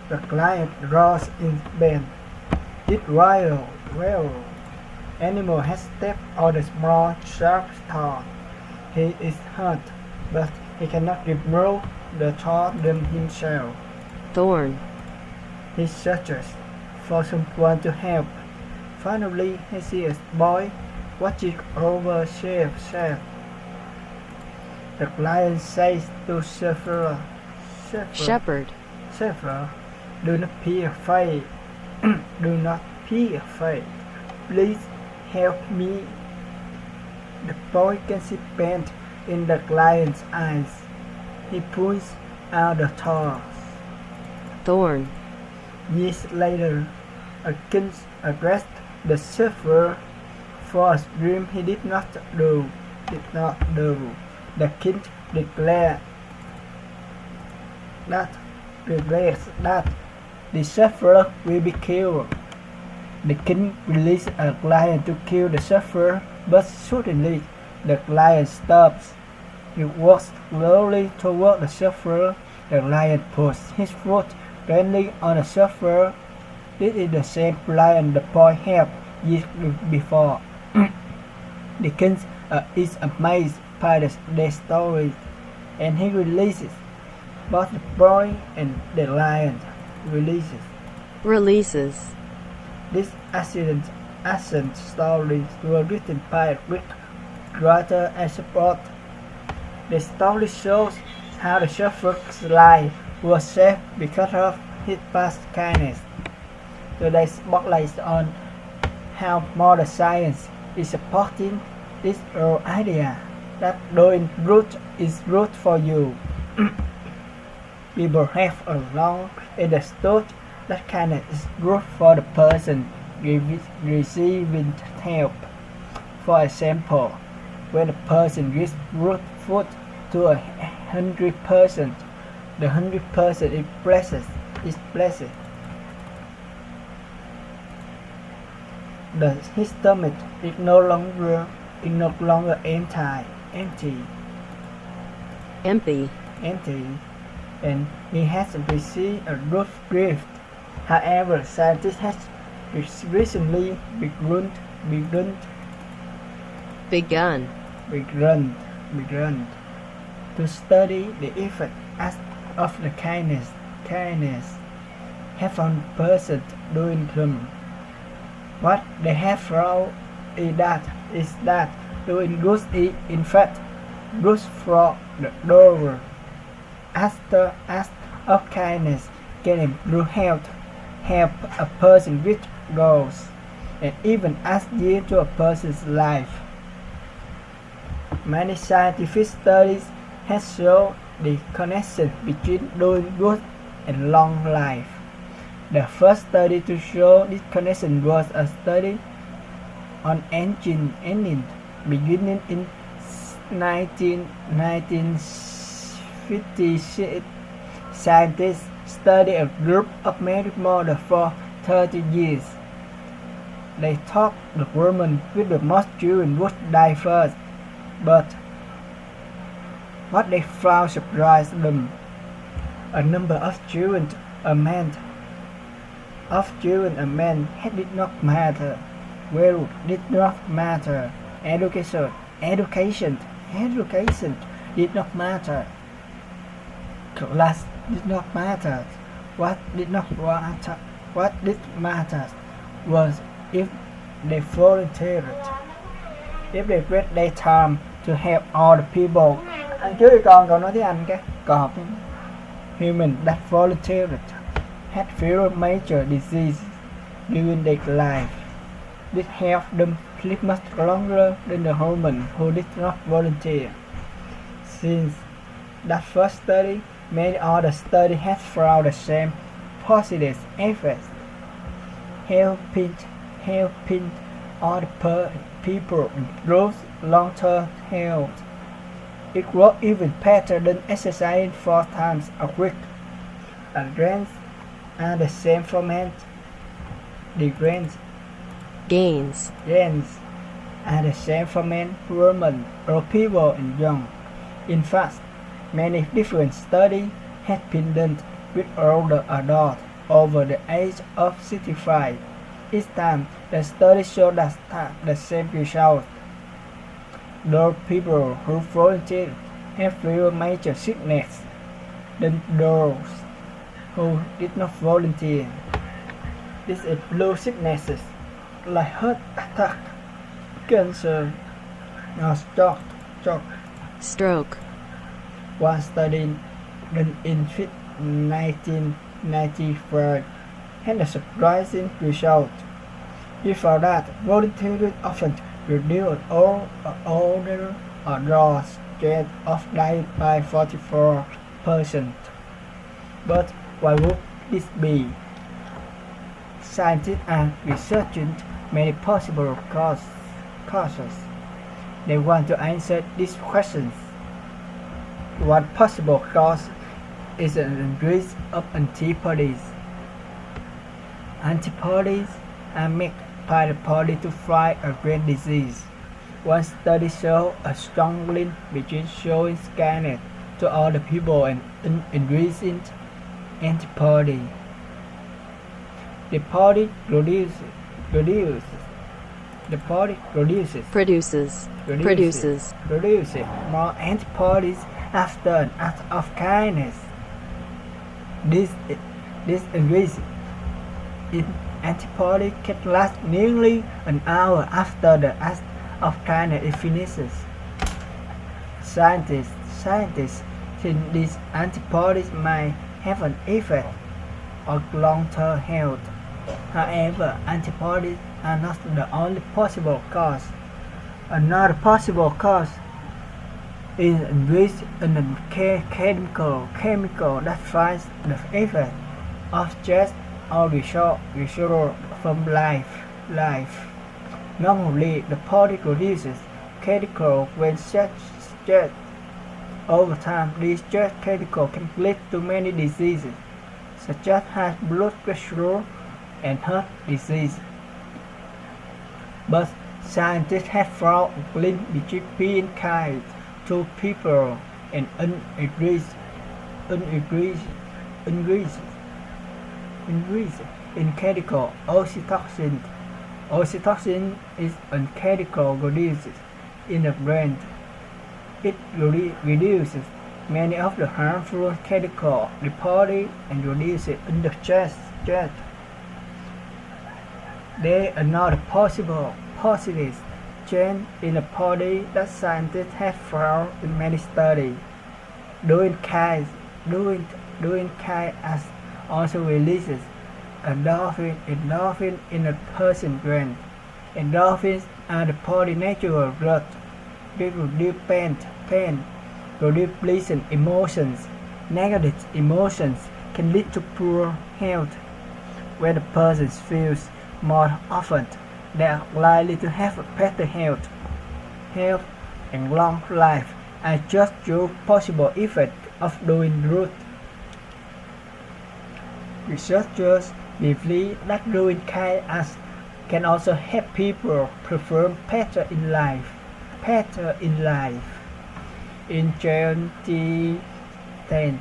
The client rose in bed. It-Ouers animal has stepped on a small sharp thorn. He is hurt, but he cannot remove the thorn himself. Thorn. He searches for someone to help. Finally, he sees a boy watching over sheep. The client says to Shepherd. Shepherd, do not be afraid. Do not be afraid. Please help me. The boy can see pain in the client's eyes. He pulls out the Thorn. Years later, a king arrested the shepherd for a dream he did not do. The king declares that the shepherd will be killed. The king releases a lion to kill the shepherd, but suddenly the lion stops. He walks slowly toward the shepherd. The lion puts his foot gently on the shepherd. This is the same lion the boy had years before. The king is amazed by the story, and he releases both the boy and the lion. Releases. These ancient stories were written by Greek writer and support. The story shows how the shepherd's life was saved because of his past kindness. Today spotlights on how modern science is supporting this old idea that doing good is good for you. People have long understood that kindness is good for the person receiving help. For example, when a person gives good food to a hungry person, the hungry person is blessed. His stomach is no longer empty, and he has received a good gift. However, scientists have recently begun to study the effect of the kindness have on person doing them. What they have found is that doing good is in fact good for the donor. After acts of kindness can improve health, help a person reach goals, and even add year to a person's life. Many scientific studies have shown the connection between doing good and long life. The first study to show this connection was a study on ancient Indians beginning in 1956. Scientists studied a group of married mothers for 30 years. They thought the woman with the most children would die first, but what they found surprised them. A number of children a man did not matter. Wealth did not matter. Education did not matter. Class did not matter. What did matter was if they volunteered. If they spent their time to help all the people. Anh trước con nói tiếng Anh cái cọp. Human that volunteered had fewer major diseases during their life. This helped them live much longer than the women who did not volunteer. Since that first study, many other studies have found the same positive effects. Helping other people improves long-term health. It works even better than exercising 4 times a week. And gains are the same for men. The gains are the same for men, women, or people and young. In fact, many different studies have been done with older adults over the age of 65. Each time, the study showed the same result. Those people who volunteered have fewer major sickness than those who did not volunteer. This includes sicknesses like heart attack, cancer, or stroke. One study done in 1995 had a surprising result. It found that volunteering often reduced older adults' rate of dying by 44%. But why would this be? Scientists are researching many possible causes. They want to answer these questions. One possible cause is an increase of antibodies. Antibodies are made by the body to fight against disease. One study showed a strong link between showing scanned to all the people and increasing antibody. The body produces more antibodies after an act of kindness. This increase in antibody can last nearly an hour after the act of kindness finishes. Scientists think these antibodies might have an effect on long-term health. However, antibodies are not the only possible cause. Another possible cause is increase in the chemical that fights the effect of stress or withdrawal from life. Normally, the body produces chemicals when stressed. Over time, these stress chemicals can lead to many diseases, such as high blood pressure and heart disease. But scientists have found a link between being kind to people and increase in chemical oxytocin. Oxytocin is a chemical released in the brain. It reduces many of the harmful chemicals in the body and reduces in the chest. There are another positive change in the body that scientists have found in many studies. Doing kind acts also releases endorphin in a person's brain. Endorphins are the body's natural drug. They reduce pain, reduce pleasant emotions. Negative emotions can lead to poor health. When a person feels more often, they are likely to have a better health and long life are just two possible effects of doing good. Researchers believe that doing kind acts can also help people perform better in life. In 2010,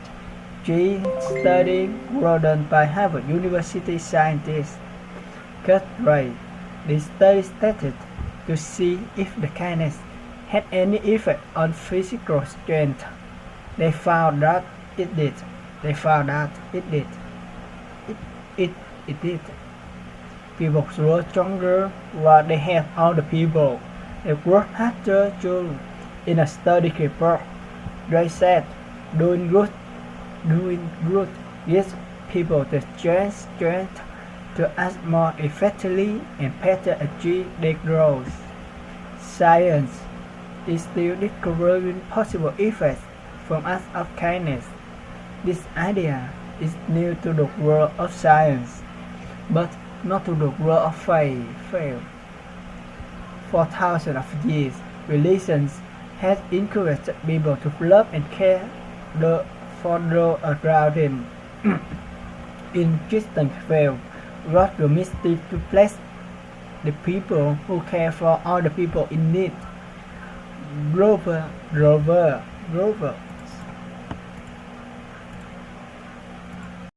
gene study was done by Harvard University scientists. The study started to see if the kindness had any effect on physical strength. They found that it did. It did. People were stronger while they helped other people. They worked harder too. In a study report, they said doing good gives people the strength to act more effectively and better achieve their goals. Science is still discovering possible effects from acts of kindness. This idea is new to the world of science, but not to the world of faith. For thousands of years, religions have encouraged people to love and care for those around them. In Christian faith, God promised to bless the people who care for other people in need. Grover